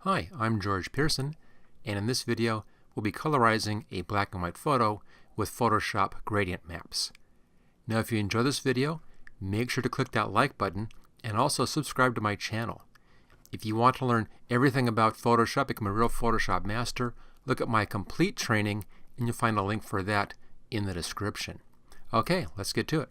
Hi, I'm George Pearson, and in this video we'll be colorizing a black and white photo with Photoshop gradient maps. Now if you enjoy this video, make sure to click that like button and also subscribe to my channel. If you want to learn everything about Photoshop, become a real Photoshop master, look at my complete training and you'll find a link for that in the description. Okay, let's get to it.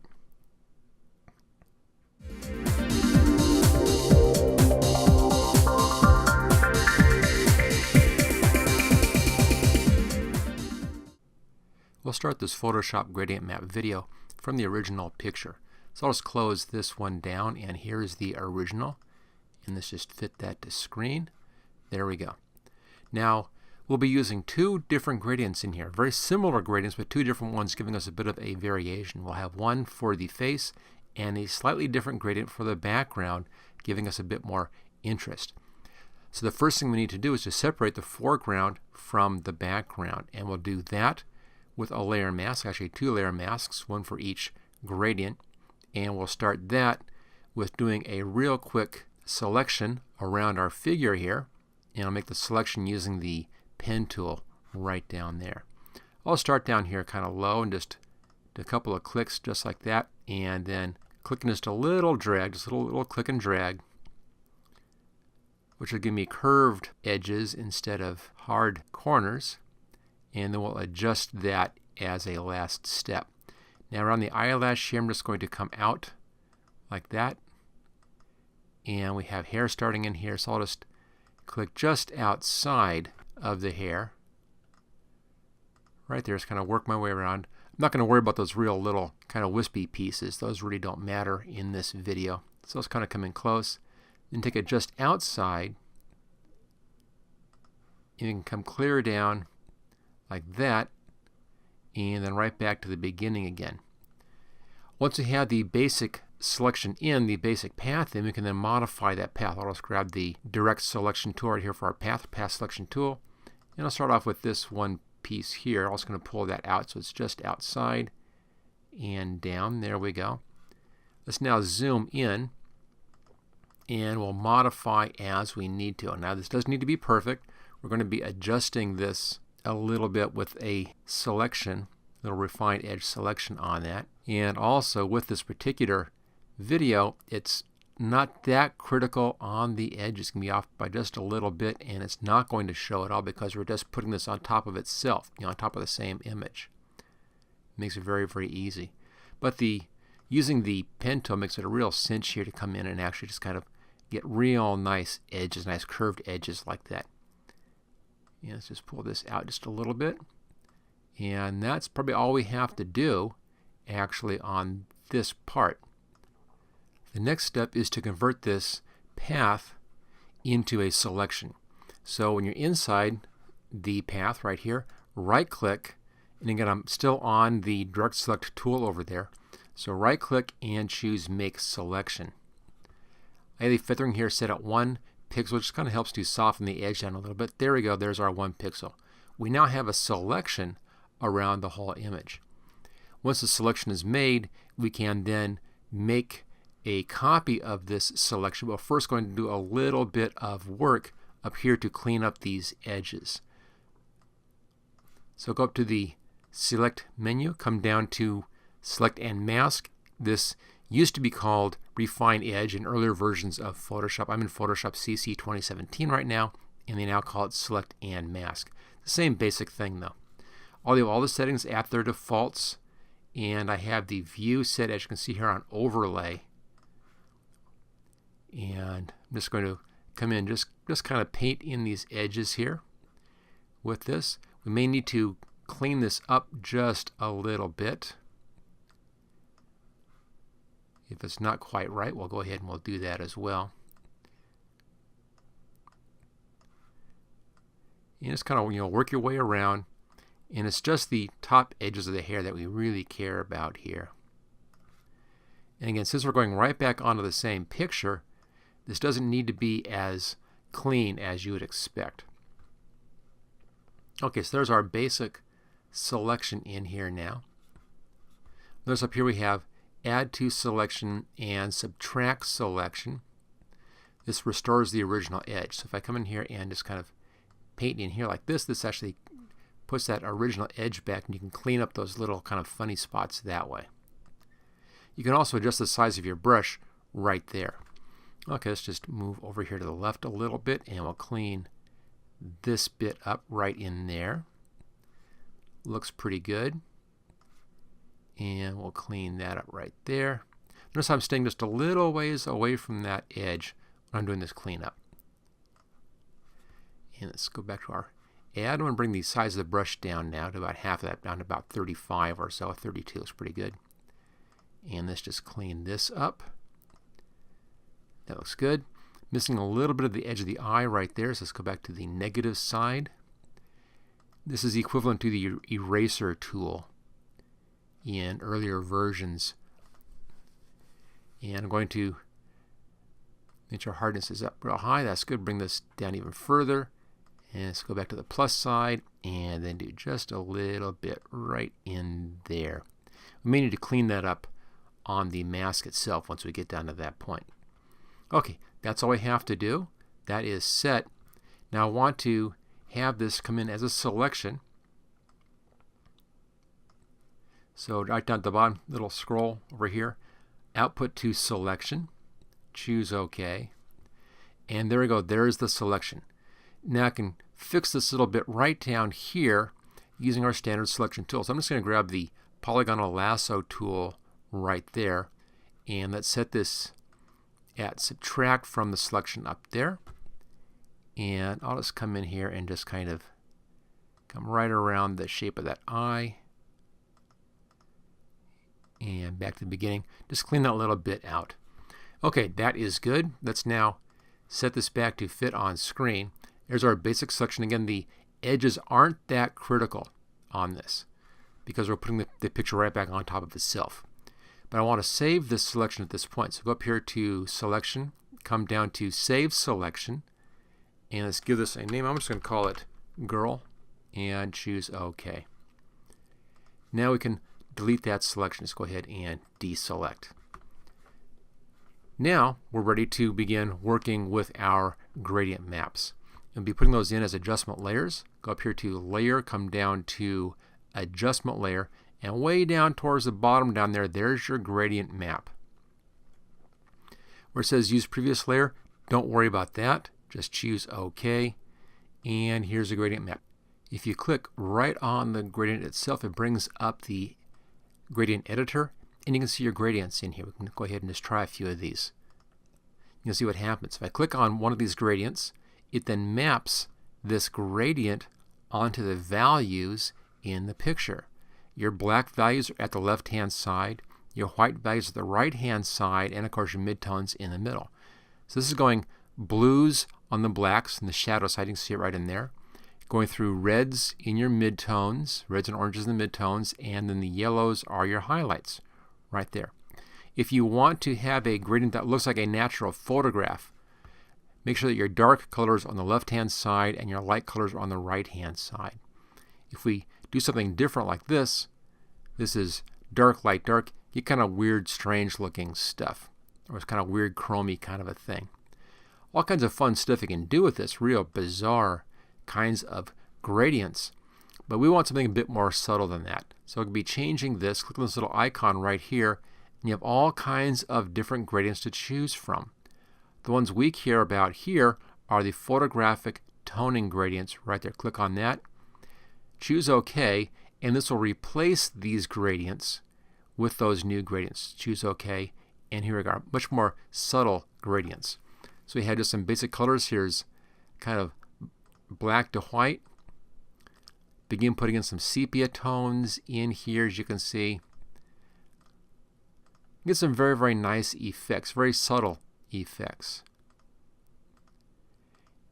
We'll start this Photoshop gradient map video from the original picture. So I'll just close this one down, and here's the original. And let's just fit that to screen. There we go. Now we'll be using two different gradients in here. Very similar gradients, but two different ones giving us a bit of a variation. We'll have one for the face and a slightly different gradient for the background, giving us a bit more interest. So the first thing we need to do is to separate the foreground from the background, and we'll do that with a layer mask, actually two layer masks, one for each gradient. And we'll start that with doing a real quick selection around our figure here. And I'll make the selection using the pen tool right down there. I'll start down here kind of low and just do a couple of clicks just like that. And then clicking just a little drag, just a little click and drag, which will give me curved edges instead of hard corners. And then we'll adjust that as a last step. Now around the eyelash here, I'm just going to come out like that. And we have hair starting in here, so I'll just click just outside of the hair. Right there, just kind of work my way around. I'm not going to worry about those real little kind of wispy pieces. Those really don't matter in this video. So let's kind of come in close. Then take it just outside. And you can come clear down like that, and then right back to the beginning again. Once we have the basic selection in, the basic path in, we can then modify that path. I'll just grab the direct selection tool right here for our path selection tool. And I'll start off with this one piece here. I'm also going to pull that out so it's just outside and down. There we go. Let's now zoom in, and we'll modify as we need to. Now this doesn't need to be perfect. We're going to be adjusting this a little bit with a selection, a little refined edge selection on that. And also with this particular video, it's not that critical on the edge. It's going to be off by just a little bit, and it's not going to show at all because we're just putting this on top of itself, on top of the same image. Makes it very, very easy. But using the pen tool makes it a real cinch here to come in and actually just kind of get real nice edges, nice curved edges like that. And let's just pull this out just a little bit. And that's probably all we have to do actually on this part. The next step is to convert this path into a selection. So when you're inside the path right here, right click, and again I'm still on the direct select tool over there. So right click and choose make selection. I have the feathering here set at 1 pixel, which kind of helps to soften the edge down a little bit. There we go, there's our 1 pixel. We now have a selection around the whole image. Once the selection is made, we can then make a copy of this selection. We're first going to do a little bit of work up here to clean up these edges. So go up to the select menu, come down to select and mask. This used to be called Refine Edge in earlier versions of Photoshop. I'm in Photoshop CC 2017 right now, and they now call it Select and Mask. The same basic thing though. I'll leave all the settings at their defaults, and I have the view set, as you can see here, on overlay. And I'm just going to come in, just kind of paint in these edges here with this. We may need to clean this up just a little bit. If it's not quite right, we'll go ahead and we'll do that as well. And just kind of work your way around, and it's just the top edges of the hair that we really care about here. And again, since we're going right back onto the same picture, this doesn't need to be as clean as you would expect. Okay, so there's our basic selection in here now. Notice up here we have add to selection and subtract selection. this restores the original edge. So if I come in here and just kind of paint in here like this actually puts that original edge back, and you can clean up those little kind of funny spots that way. You can also adjust the size of your brush right there. Okay, let's just move over here to the left a little bit, and we'll clean this bit up right in there. Looks pretty good. And we'll clean that up right there. Notice I'm staying just a little ways away from that edge when I'm doing this cleanup. And let's go back to our add. I'm going to bring the size of the brush down now to about half of that, down to about 35 or so. 32 is pretty good. And let's just clean this up. That looks good. Missing a little bit of the edge of the eye right there, so let's go back to the negative side. This is equivalent to the eraser tool in earlier versions. And I'm going to make sure hardness is up real high. That's good. Bring this down even further. And let's go back to the plus side and then do just a little bit right in there. We may need to clean that up on the mask itself once we get down to that point. Okay, that's all we have to do. That is set. Now I want to have this come in as a selection. So right down at the bottom, little scroll over here, output to selection, choose OK, and there we go, there's the selection. Now I can fix this little bit right down here using our standard selection tool. So I'm just going to grab the polygonal lasso tool right there, and let's set this at subtract from the selection up there, and I'll just come in here and just kind of come right around the shape of that eye and back to the beginning. Just clean that little bit out. Okay, that is good. Let's now set this back to fit on screen. There's our basic selection. Again, the edges aren't that critical on this because we're putting the picture right back on top of itself. But I want to save this selection at this point. So go up here to Selection, come down to Save Selection, and let's give this a name. I'm just going to call it Girl, and choose OK. Now we can delete that selection. Just go ahead and deselect. Now we're ready to begin working with our gradient maps. We'll be putting those in as adjustment layers. Go up here to Layer, come down to Adjustment Layer, and way down towards the bottom down there, there's your gradient map. Where it says Use Previous Layer, don't worry about that. Just choose OK, and here's the gradient map. If you click right on the gradient itself, it brings up the gradient editor, and you can see your gradients in here. We can go ahead and just try a few of these. You'll see what happens. If I click on one of these gradients, it then maps this gradient onto the values in the picture. Your black values are at the left-hand side, your white values are at the right-hand side, and of course your midtones in the middle. So this is going blues on the blacks and the shadow side. You can see it right in there. Going through reds in your midtones, reds and oranges in the midtones, and then the yellows are your highlights right there. If you want to have a gradient that looks like a natural photograph, make sure that your dark colors are on the left-hand side and your light colors are on the right-hand side. If we do something different like this is dark, light, dark, you get kind of weird, strange looking stuff. Or it's kind of weird, chromy kind of a thing. All kinds of fun stuff you can do with this, real bizarre kinds of gradients. But we want something a bit more subtle than that. So I could be changing this, click on this little icon right here, and you have all kinds of different gradients to choose from. The ones we care about here are the photographic toning gradients right there. Click on that. Choose OK, and this will replace these gradients with those new gradients. Choose OK, and here we go, much more subtle gradients. So we had just some basic colors. Here's kind of black to white. Begin putting in some sepia tones in here, as you can see. Get some very, very nice effects, very subtle effects.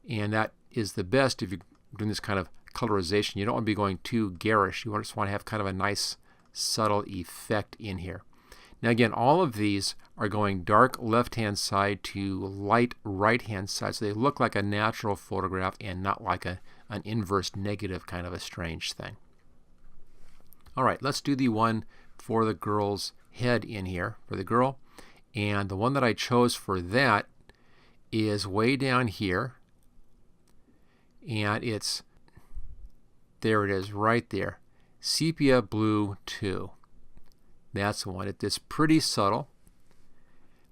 And that is the best if you're doing this kind of colorization. You don't want to be going too garish. You just want to have kind of a nice subtle effect in here. Now again, all of these are going dark left-hand side to light right-hand side, so they look like a natural photograph and not like an inverse negative kind of a strange thing. All right, let's do the one for the girl's head in here, for the girl. And the one that I chose for that is way down here, and there it is right there, Sepia Blue 2. That's the one. It's pretty subtle,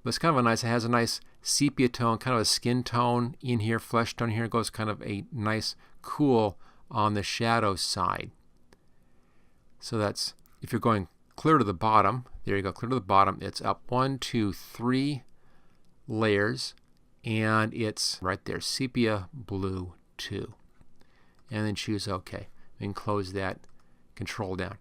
but it's kind of it has a nice sepia tone, kind of a skin tone in here, flesh tone here. It goes kind of a nice cool on the shadow side. So that's, if you're going clear to the bottom, there you go, clear to the bottom, it's up 1, 2, 3 layers, and it's right there, Sepia Blue 2. And then choose OK. And close that control down.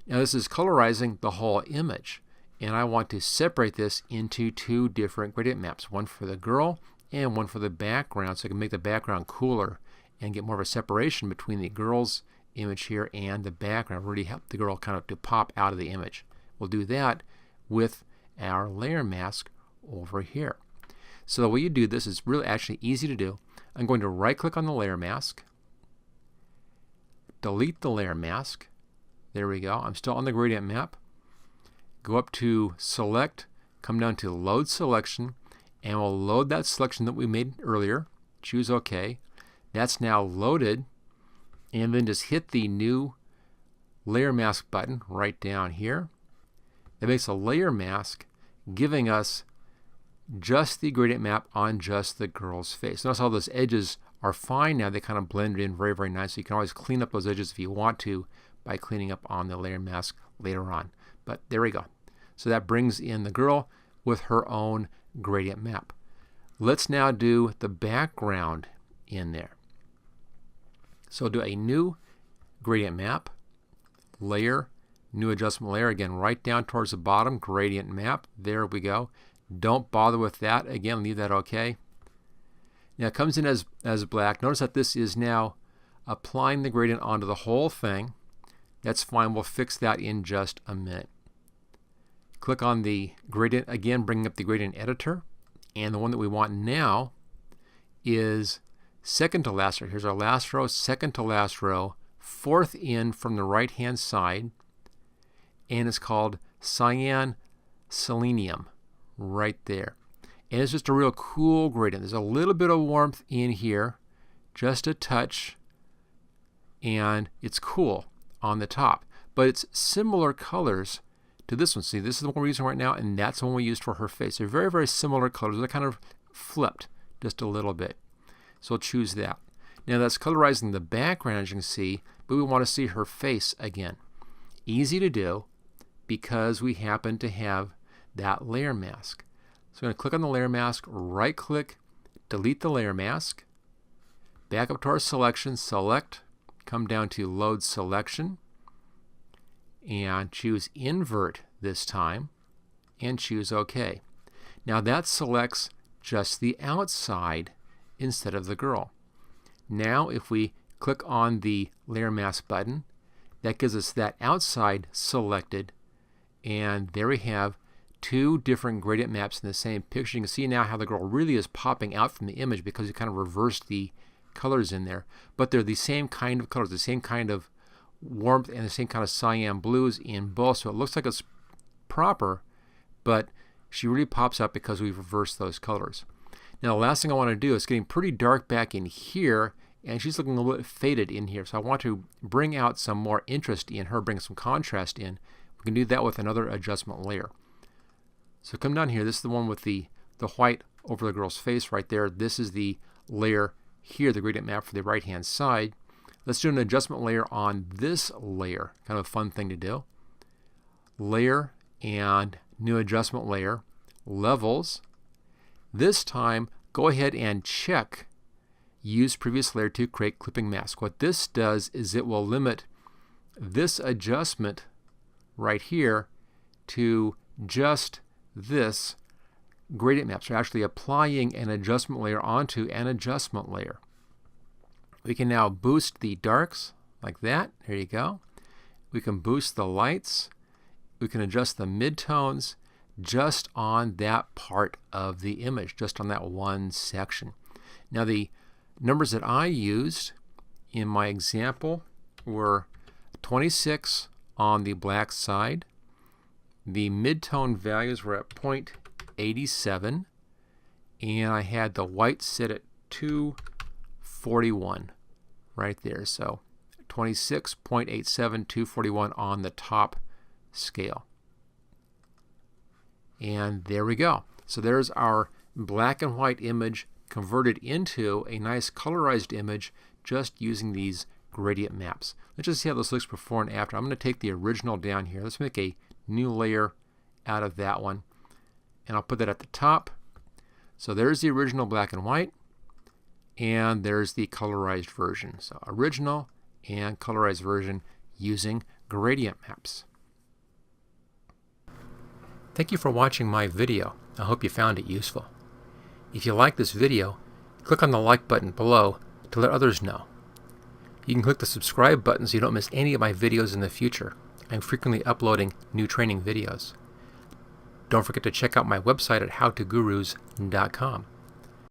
Now this is colorizing the whole image, and I want to separate this into 2 different gradient maps, one for the girl and one for the background, so I can make the background cooler and get more of a separation between the girl's image here and the background, really help the girl kind of to pop out of the image. We'll do that with our layer mask over here. So the way you do this is really actually easy to do. I'm going to right click on the layer mask, delete the layer mask. There we go. I'm still on the gradient map. Go up to select, come down to load selection, and we'll load that selection that we made earlier. Choose OK. That's now loaded, and then just hit the new layer mask button right down here. That makes a layer mask, giving us just the gradient map on just the girl's face. Notice how those edges are fine now. They kind of blend in very, very nicely. You can always clean up those edges if you want to by cleaning up on the layer mask later on. But there we go. So that brings in the girl with her own gradient map. Let's now do the background in there. So do a new gradient map, layer, new adjustment layer, again right down towards the bottom, gradient map. There we go. Don't bother with that. Again, leave that OK. Now it comes in as black. Notice that this is now applying the gradient onto the whole thing. That's fine. We'll fix that in just a minute. Click on the gradient, again bringing up the gradient editor, and the one that we want now is second to last row. Here's our last row, second to last row, fourth in from the right hand side, and it's called Cyan Selenium right there. And it's just a real cool gradient. There's a little bit of warmth in here, just a touch, and it's cool on the top. But it's similar colors to this one. See, this is the one we're using right now, and that's the one we used for her face. They're very, very similar colors. They're kind of flipped just a little bit. So we'll choose that. Now that's colorizing the background, as you can see, but we want to see her face again. Easy to do because we happen to have that layer mask. So I'm going to click on the layer mask, right click, delete the layer mask, back up to our selection, select, come down to load selection, and choose invert this time, and choose OK. Now that selects just the outside instead of the girl. Now if we click on the layer mask button, that gives us that outside selected, and there we have 2 different gradient maps in the same picture. You can see now how the girl really is popping out from the image because you kind of reversed the colors in there, but they're the same kind of colors, the same kind of warmth and the same kind of cyan blues in both, so it looks like it's proper, but she really pops up because we've reversed those colors. Now the last thing I want to do is getting pretty dark back in here, and she's looking a little bit faded in here, so I want to bring out some more interest in her, bring some contrast in. We can do that with another adjustment layer. So come down here, this is the one with the white over the girl's face right there. This is the layer here, the gradient map for the right hand side. Let's do an adjustment layer on this layer. Kind of a fun thing to do. Layer and new adjustment layer. Levels. This time, go ahead and check use previous layer to create clipping mask. What this does is it will limit this adjustment right here to just this gradient map. So actually applying an adjustment layer onto an adjustment layer. We can now boost the darks like that. There you go. We can boost the lights. We can adjust the midtones just on that part of the image, just on that one section. Now the numbers that I used in my example were 26 on the black side. The midtone values were at 0.87, and I had the white set at 241 right there. So 26.87, 241 on the top scale. And there we go. So there's our black and white image converted into a nice colorized image just using these gradient maps. Let's just see how this looks before and after. I'm going to take the original down here. Let's make a new layer out of that one, and I'll put that at the top. So there's the original black and white, and there's the colorized version. So original and colorized version using gradient maps. Thank you for watching my video. I hope you found it useful. If you like this video, click on the like button below to let others know. You can click the subscribe button so you don't miss any of my videos in the future. I'm frequently uploading new training videos. Don't forget to check out my website at howtogurus.com.